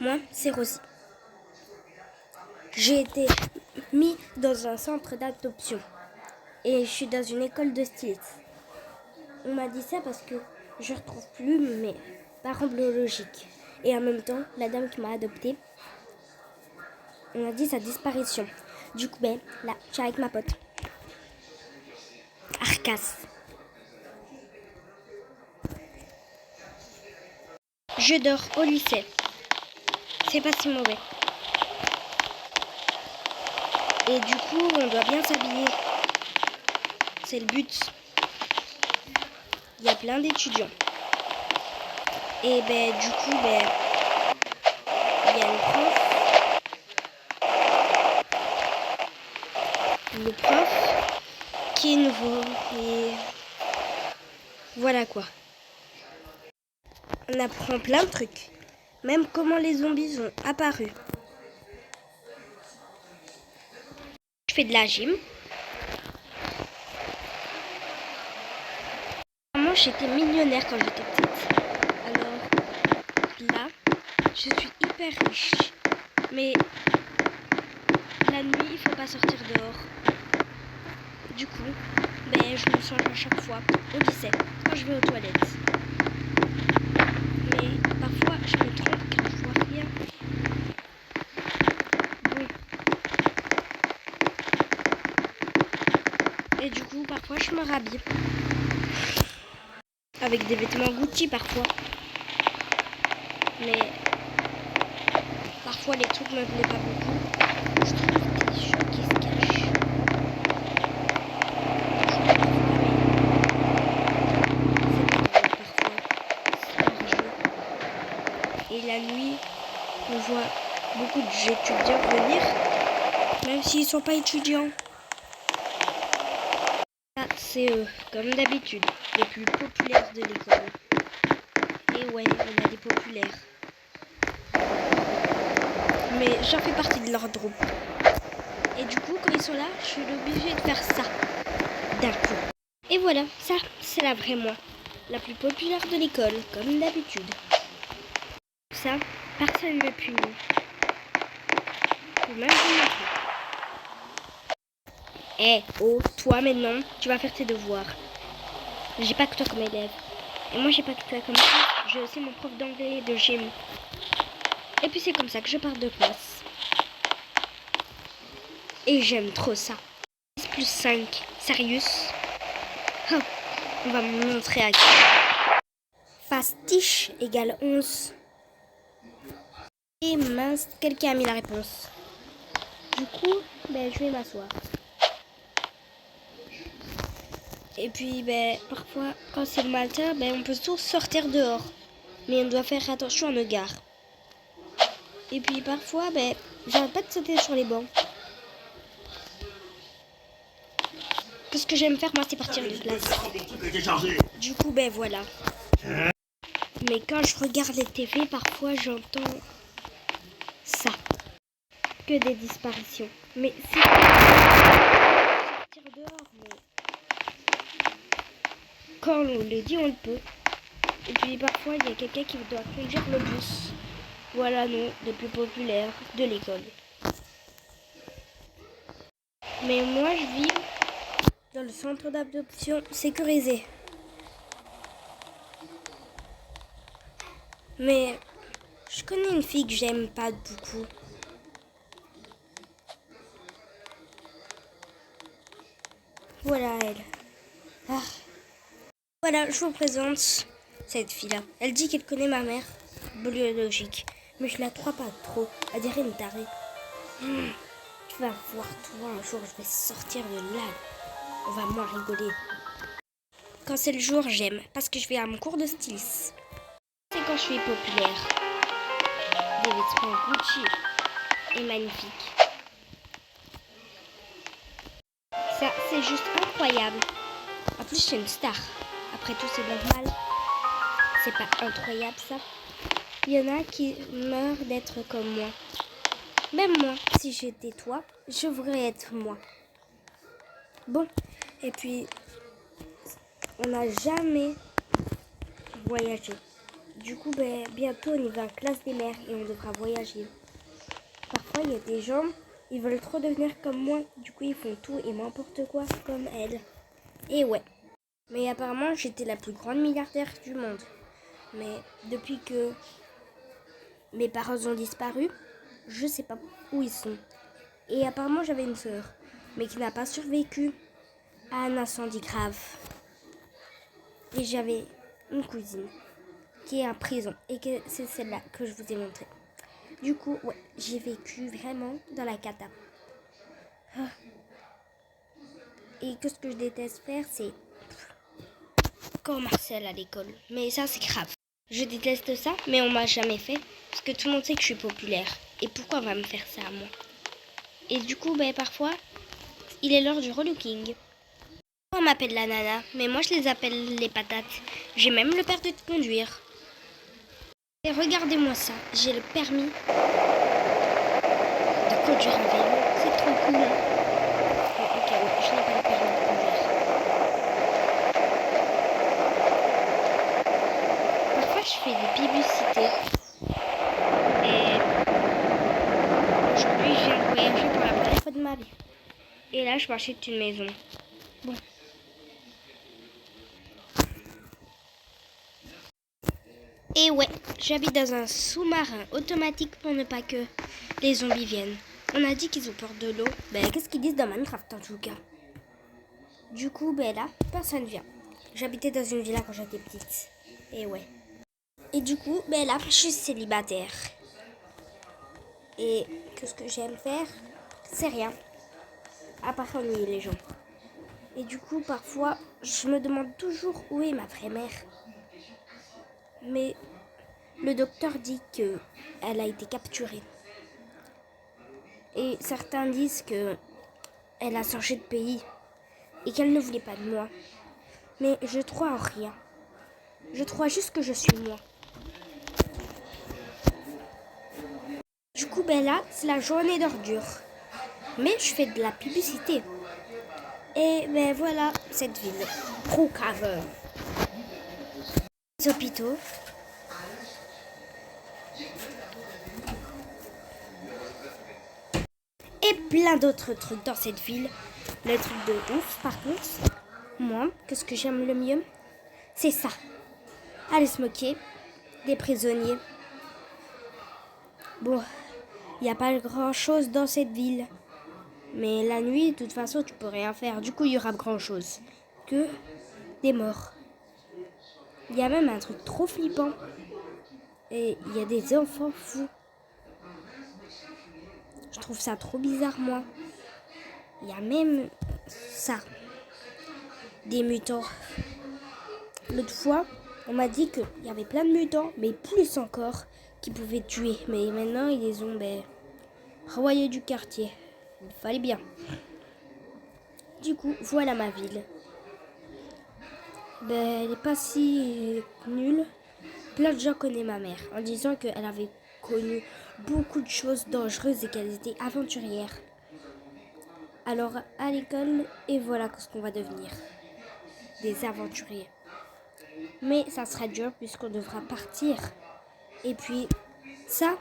Moi, c'est Rosie. J'ai été mis dans un centre d'adoption et je suis dans une école de stylistes. On m'a dit ça parce que je ne retrouve plus mes parents biologiques. Et en même temps, la dame qui m'a adoptée, on a dit sa disparition. Du coup, là, je suis avec ma pote. Arcas. Je dors au lycée. C'est pas si mauvais. Et du coup, on doit bien s'habiller. C'est le but. Il y a plein d'étudiants. Et du coup, il y a une prof. Le prof qui est nouveau. Et voilà quoi. On apprend plein de trucs. Même comment les zombies ont apparu. Je fais de la gym. Moi, j'étais millionnaire quand j'étais petite. Alors là, je suis hyper riche. Mais la nuit, il faut pas sortir dehors. Du coup, je me change à chaque fois au lycée quand je vais aux toilettes. Mais parfois, je me trompe car je vois rien. Bon. Et du coup, parfois, je me rhabille. Avec des vêtements Gucci parfois. Mais parfois, les trucs me plaisent pas beaucoup. Je trouve des choses qui se cachent. Et la nuit, on voit beaucoup d'étudiants venir, même s'ils ne sont pas étudiants. Là, c'est eux, comme d'habitude, les plus populaires de l'école. Et ouais, on a des populaires. Mais j'en fais partie de leur groupe. Et du coup, quand ils sont là, je suis obligée de faire ça, d'un coup. Et voilà, ça, c'est la vraie moi, la plus populaire de l'école, comme d'habitude. Ça, personne ne me punit. Même oh, toi maintenant, tu vas faire tes devoirs. J'ai pas que toi comme élève. Et moi j'ai pas que toi comme ça. J'ai aussi mon prof d'anglais et de gym. Et puis c'est comme ça que je pars de classe. Et j'aime trop ça. 10 plus 5, sérieux? Oh, on va me montrer à qui. Pastiche égale 11. Et mince, quelqu'un a mis la réponse. Du coup, je vais m'asseoir. Et puis, parfois, quand c'est le matin, on peut tous sortir dehors. Mais on doit faire attention à nos gares. Et puis, parfois, j'arrête pas de sauter sur les bancs. Ce que j'aime faire, moi, c'est partir de classe. Du coup, voilà. Mais quand je regarde les TV, parfois, j'entends ça. Que des disparitions. Mais c'est sortir dehors, mais quand on le dit, on le peut. Et puis parfois, il y a quelqu'un qui doit conduire le bus. Voilà, nous, les plus populaires de l'école. Mais moi, je vis dans le centre d'adoption sécurisé. Mais je connais une fille que j'aime pas beaucoup. Voilà elle. Ah. Voilà, je vous présente cette fille-là. Elle dit qu'elle connaît ma mère biologique. Mais je la crois pas trop. Elle dirait une tarée. Tu vas voir toi un jour, je vais sortir de là. On va moins rigoler. Quand c'est le jour, j'aime. Parce que je vais à mon cours de stylisme. C'est quand je suis populaire. Des vêtements Gucci et magnifiques. Ça, c'est juste incroyable. En plus, je suis une star. Après tout, c'est normal. C'est pas incroyable, ça. Il y en a qui meurent d'être comme moi. Même moi, si j'étais toi, je voudrais être moi. Bon, et puis, on n'a jamais voyagé. du coup, bientôt on y va en classe des mères et on devra voyager. Parfois, il y a des gens, ils veulent trop devenir comme moi. Du coup, ils font tout et n'importe quoi comme elle. Et ouais. Mais apparemment, j'étais la plus grande milliardaire du monde. Mais depuis que mes parents ont disparu, je sais pas où ils sont. Et apparemment, j'avais une sœur, mais qui n'a pas survécu à un incendie grave. Et j'avais une cousine qui est en prison et que c'est celle-là que je vous ai montrée. Du coup, ouais, j'ai vécu vraiment dans la cata. Et que ce que je déteste faire, c'est comme Marcel à l'école. Mais ça, c'est grave. Je déteste ça, mais on m'a jamais fait parce que tout le monde sait que je suis populaire. Et pourquoi on va me faire ça à moi? Et du coup, parfois, il est l'heure du relooking. On m'appelle la nana, mais moi je les appelle les patates. J'ai même le permis de conduire. Et regardez-moi ça, j'ai le permis de conduire un vélo. C'est trop cool. Ok, ouais, je n'ai pas le permis de conduire. Parfois je fais des publicités. Et aujourd'hui je viens de voyager pour la première fois de ma vie. Et là je m'achète une maison. Bon. Et ouais, j'habite dans un sous-marin automatique pour ne pas que les zombies viennent. On a dit qu'ils ont peur de l'eau. Qu'est-ce qu'ils disent dans Minecraft en tout cas? Du coup, là, personne vient. J'habitais dans une villa quand j'étais petite. Et ouais. Et du coup, là, je suis célibataire. Et qu'est-ce que j'aime faire? C'est rien. À part ennuyer les gens. Et du coup, parfois, je me demande toujours où est ma vraie mère. Mais le docteur dit qu'elle a été capturée. Et certains disent qu'elle a changé de pays et qu'elle ne voulait pas de moi. Mais je crois en rien. Je crois juste que je suis moi. Du coup, là, c'est la journée d'ordure. Mais je fais de la publicité. Et voilà cette ville. Brookhaven. Les hôpitaux. Et plein d'autres trucs dans cette ville. Le truc de ouf, par contre, moi, qu'est-ce que j'aime le mieux? C'est ça. Aller se moquer des prisonniers. Bon, il n'y a pas grand-chose dans cette ville. Mais la nuit, de toute façon, tu peux rien faire. Du coup, il y aura grand-chose. Que des morts. Il y a même un truc trop flippant. Et il y a des enfants fous. Je trouve ça trop bizarre, moi. Il y a même ça. Des mutants. L'autre fois, on m'a dit qu'il y avait plein de mutants, mais plus encore, qui pouvaient tuer. Mais maintenant, ils les ont renvoyés du quartier. Il fallait bien. Du coup, voilà ma ville. Elle n'est pas si nulle. Plein de gens connaissent ma mère en disant qu'elle avait connu beaucoup de choses dangereuses et qu'elle était aventurière. Alors à l'école, et voilà ce qu'on va devenir. Des aventuriers. Mais ça sera dur puisqu'on devra partir. Et puis ça,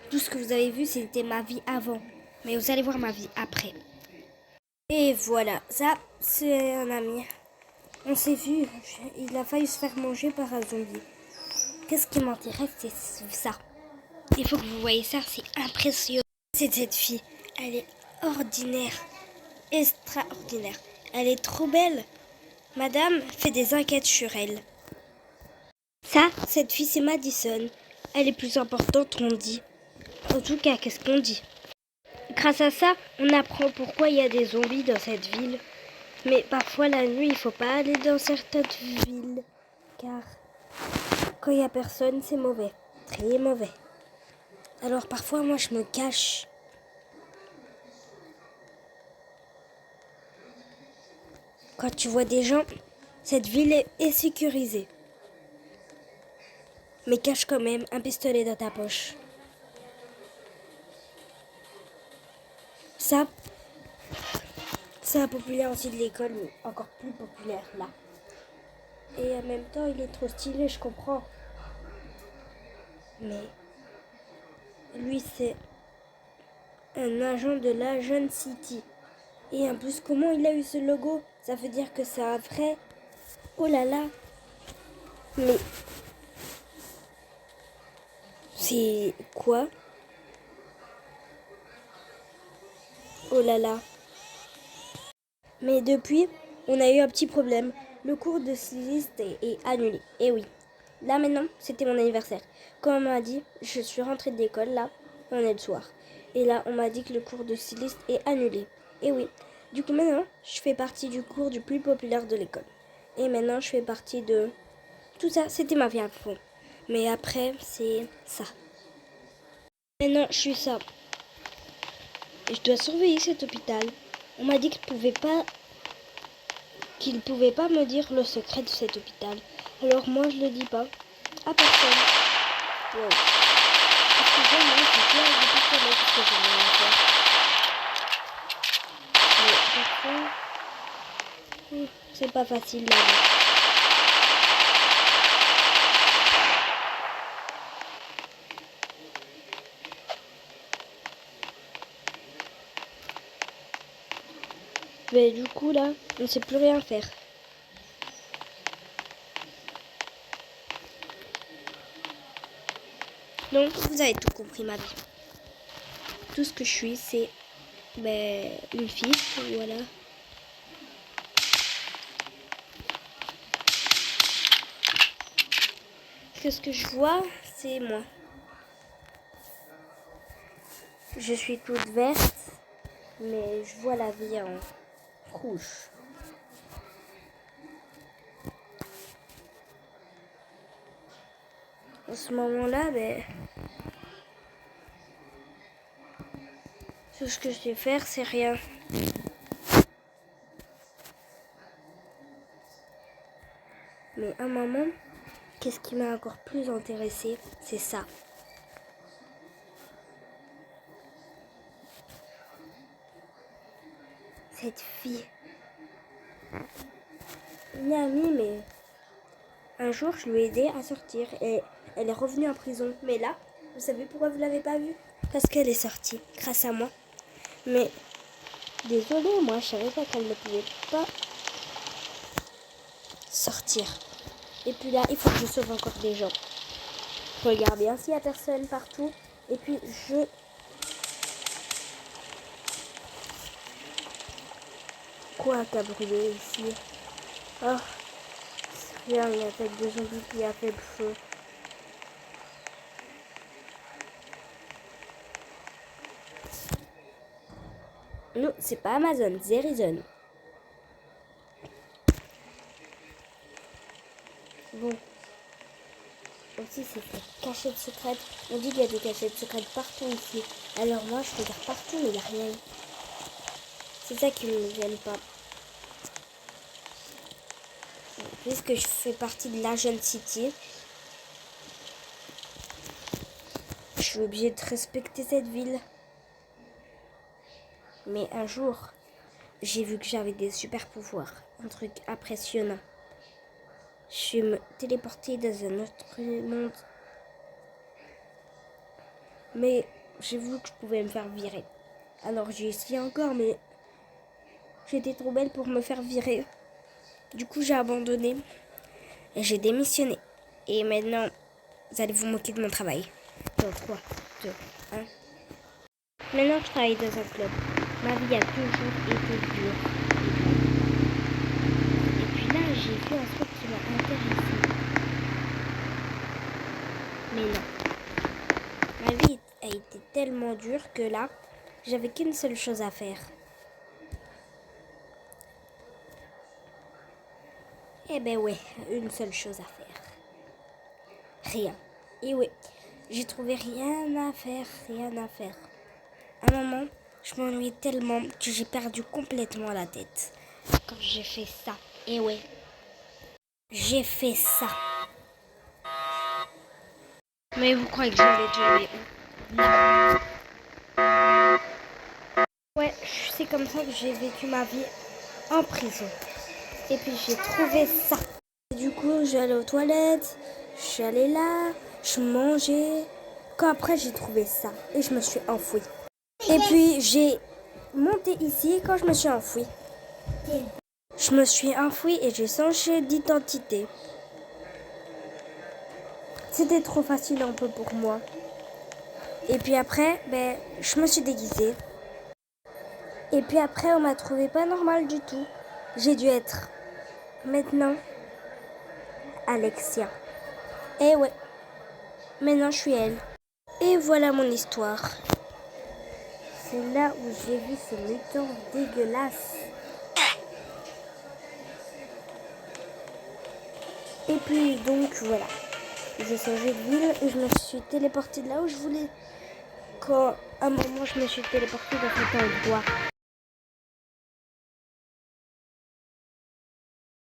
tout ce que vous avez vu, c'était ma vie avant. Mais vous allez voir ma vie après. Et voilà, ça, c'est un ami. On s'est vu, il a failli se faire manger par un zombie. Qu'est-ce qui m'intéresse, c'est ça. Il faut que vous voyez ça, c'est impressionnant. C'est cette fille, elle est ordinaire, extraordinaire. Elle est trop belle. Madame fait des enquêtes sur elle. Ça, cette fille, c'est Madison. Elle est plus importante, on dit. En tout cas, qu'est-ce qu'on dit? Grâce à ça, on apprend pourquoi il y a des zombies dans cette ville. Mais parfois, la nuit, il faut pas aller dans certaines villes. Car quand il n'y a personne, c'est mauvais. Très mauvais. Alors parfois, moi, je me cache. Quand tu vois des gens, cette ville est sécurisée. Mais cache quand même un pistolet dans ta poche. Ça, c'est un populaire aussi de l'école, mais encore plus populaire là. Et en même temps, il est trop stylé, je comprends. Mais lui, c'est un agent de la Jeune City. Et en plus, comment il a eu ce logo? Ça veut dire que c'est un vrai. Oh là là. Mais c'est quoi? Oh là là. Mais depuis, on a eu un petit problème. Le cours de styliste est annulé. Et oui. Là maintenant, c'était mon anniversaire. Comme on m'a dit, je suis rentrée de l'école, là, on est le soir. Et là, on m'a dit que le cours de styliste est annulé. Et oui. Du coup, maintenant, je fais partie du cours du plus populaire de l'école. Et maintenant, je fais partie de... Tout ça, c'était ma vie à fond. Mais après, c'est ça. Maintenant, je suis ça. Et je dois surveiller cet hôpital. On m'a dit qu'il pouvait pas me dire le secret de cet hôpital. Alors moi, je le dis pas à personne. Wow. Parce que vraiment, c'est clair de personne parce que j'ai rien à faire. Mais parfois, c'est pas facile la vie. Mais du coup là, on ne sait plus rien faire. Donc vous avez tout compris ma vie. Tout ce que je suis, c'est une fille, voilà. Ce que je vois, c'est moi. Je suis toute verte, mais je vois la vie en rouge. En ce moment-là, tout ce que je sais faire, c'est rien. Mais à un moment, qu'est-ce qui m'a encore plus intéressée, c'est ça. Cette fille. Une amie, mais un jour, je lui ai aidé à sortir et elle est revenue en prison. Mais là, vous savez pourquoi vous l'avez pas vue? Parce qu'elle est sortie, grâce à moi. Mais désolée, moi, je savais pas qu'elle ne pouvait pas sortir. Et puis là, il faut que je sauve encore des gens. Je regarde bien s'il n'y a personne partout. Et puis, Quoi qu'a brûlé ici? Oh, c'est rien, il y a peut-être des zombies qui a fait le feu. Non, c'est pas Amazon, Zerizon. Bon. Aussi, c'est cette cachette secrète. On dit qu'il y a des cachettes secrètes partout ici. Alors moi, je regarde partout, mais il n'y a rien. C'est ça qui me gêne pas. Puisque je fais partie de la Jeune City, je suis obligée de respecter cette ville. Mais un jour, j'ai vu que j'avais des super pouvoirs. Un truc impressionnant. Je suis me téléportée dans un autre monde. Mais j'ai vu que je pouvais me faire virer. Alors j'ai essayé encore, mais j'étais trop belle pour me faire virer. Du coup, j'ai abandonné et j'ai démissionné. Et maintenant, vous allez vous moquer de mon travail. Dans 3, 2, 1. Maintenant, je travaille dans un club. Ma vie a toujours été dure. Et puis là, j'ai vu un truc qui m'a intéressée. Mais non. Ma vie a été tellement dure que là, j'avais qu'une seule chose à faire. Eh ben ouais, une seule chose à faire. Rien. Et ouais, j'ai trouvé rien à faire. À un moment, je m'ennuyais tellement que j'ai perdu complètement la tête. Quand j'ai fait ça. Et ouais, j'ai fait ça. Mais vous croyez que je vais tomber où? Ouais, c'est comme ça que j'ai vécu ma vie en prison. Et puis j'ai trouvé ça. Et du coup, je suis allée aux toilettes, je suis allée là, je mangeais. Quand après j'ai trouvé ça et je me suis enfouie. Et puis j'ai monté ici quand je me suis enfouie. Je me suis enfouie et j'ai changé d'identité. C'était trop facile un peu pour moi. Et puis après, je me suis déguisée. Et puis après, on m'a trouvé pas normal du tout. J'ai dû être maintenant Alexia. Et ouais, maintenant je suis elle. Et voilà mon histoire. C'est là où j'ai vu ce mutant dégueulasse. Et puis donc voilà, j'ai changé de ville et je me suis téléportée de là où je voulais. Quand à un moment je me suis téléportée dans cet endroit.